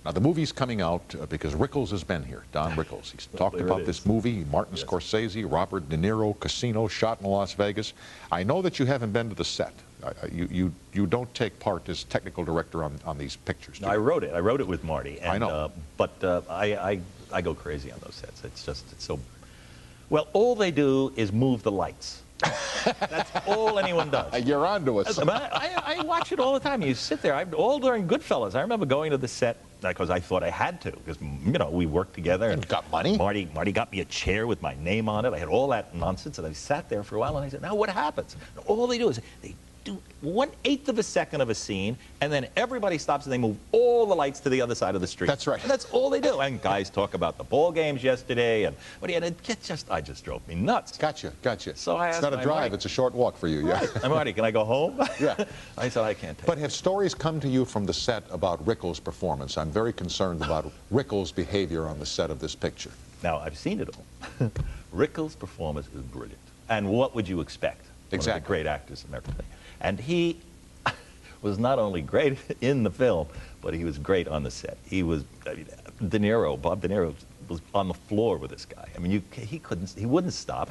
Now, the movie's coming out because Rickles has been here, Don Rickles. He's talked about this movie, Martin Scorsese, Robert De Niro, Casino, shot in Las Vegas. I know that you haven't been to the set. You don't take part as technical director on these pictures. No, I wrote it. I wrote it with Marty. And, I know. I go crazy on those sets. It's so... Well, all they do is move the lights. That's all anyone does. You're onto us. I watch it all the time. You sit there. All during Goodfellas. I remember going to the set because I thought I had to, because, you know, we worked together. And got money. Marty got me a chair with my name on it. I had all that nonsense, and I sat there for a while, and I said, now what happens? And all they do is they do 1/8 of a second of a scene, and then everybody stops and they move all the lights to the other side of the street. That's right. And that's all they do. And guys talk about the ball games yesterday, and I just drove me nuts. Gotcha. So I asked it's not a drive, Marty, it's a short walk for you. Yeah. Right. I'm Marty, can I go home? Yeah. I said, I can't take But it. have stories come to you from the set about Rickles' performance? I'm very concerned about Rickles' behavior on the set of this picture. Now, I've seen it all. Rickles' performance is brilliant. And what would you expect? Exactly. One of the great actors and everything. And he was not only great in the film, but he was great on the set. He was, Bob De Niro was on the floor with this guy. I mean, he wouldn't stop.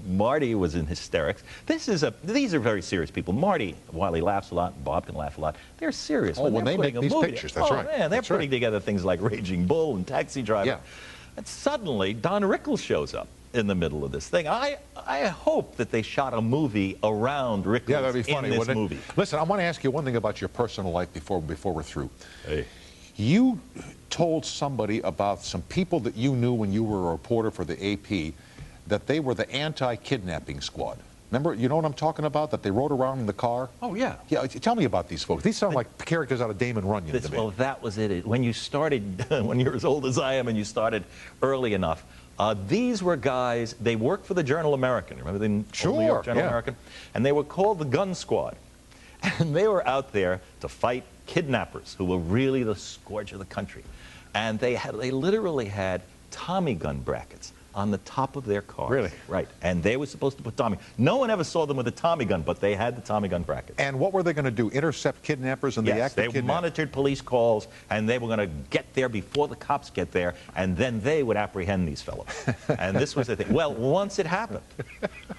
Marty was in hysterics. These are very serious people. Marty, while he laughs a lot, and Bob can laugh a lot, they're serious. Oh, when they make these pictures, that's right. Man, they're putting together things like Raging Bull and Taxi Driver. Yeah. And suddenly, Don Rickles shows up in the middle of this thing. I hope that they shot a movie around Rickles. Yeah, that'd be funny, in this wouldn't it? movie. Listen, I want to ask you one thing about your personal life before we're through. Hey. You told somebody about some people that you knew when you were a reporter for the AP that they were the anti-kidnapping squad. Remember, you know what I'm talking about? That they rode around in the car? Oh, yeah. Yeah, tell me about these folks. These sound like characters out of Damon Runyon to me. Well, that was it. When you started, when you're as old as I am and you started early enough, these were guys, they worked for the Journal American. Remember the old New York Journal American? And they were called the Gun Squad. And they were out there to fight kidnappers who were really the scourge of the country. And they literally had Tommy gun brackets on the top of their cars. Really? Right. And they were supposed to put Tommy. No one ever saw them with a Tommy gun, but they had the Tommy gun brackets. And what were they going to do? Intercept kidnappers in the act of kidnapping? They monitored police calls, and they were going to get there before the cops get there, and then they would apprehend these fellows. And this was the thing. Well, once it happened,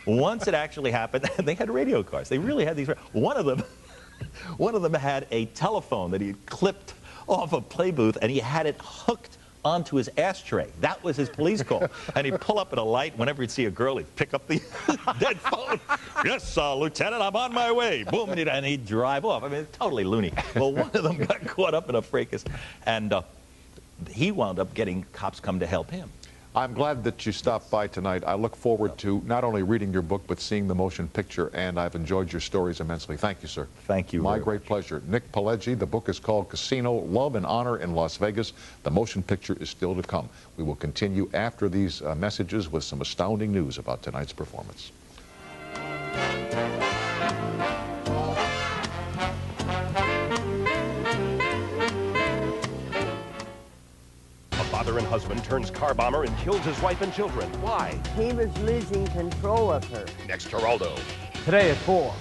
once it actually happened, they had radio cars. They really had these. One of them had a telephone that he had clipped off a play booth, and he had it hooked onto his ashtray. That was his police call. And he'd pull up at a light. Whenever he'd see a girl, he'd pick up the dead phone. Yes, Lieutenant, I'm on my way. Boom, and he'd drive off. I mean, totally loony. Well, one of them got caught up in a fracas, and he wound up getting cops come to help him. I'm glad that you stopped by tonight. I look forward to not only reading your book, but seeing the motion picture, and I've enjoyed your stories immensely. Thank you, sir. Thank you. My great pleasure. Nick Pileggi, the book is called Casino, Love and Honor in Las Vegas. The motion picture is still to come. We will continue after these messages with some astounding news about tonight's performance. Father and husband turns car bomber and kills his wife and children. Why? He was losing control of her. Next, Geraldo. Today at 4.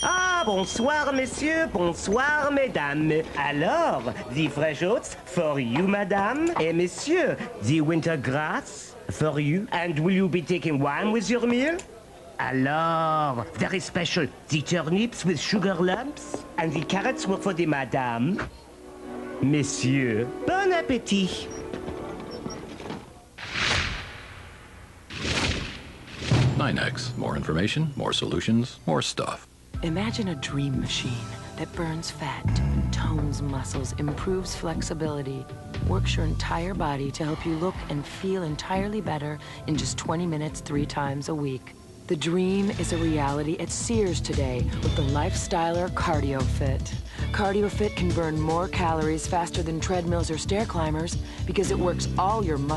Ah, bonsoir, messieurs, bonsoir, mesdames. Alors, the fresh oats for you, madame, et monsieur, the winter grass for you. And will you be taking wine with your meal? Alors, very special, the turnips with sugar lumps, and the carrots were for the madame. Messieurs, bon appétit. Nynex. More information, more solutions, more stuff. Imagine a dream machine that burns fat, tones muscles, improves flexibility, works your entire body to help you look and feel entirely better in just 20 minutes 3 times a week. The dream is a reality at Sears today with the Lifestyler Cardio Fit. Cardio Fit can burn more calories faster than treadmills or stair climbers because it works all your muscles.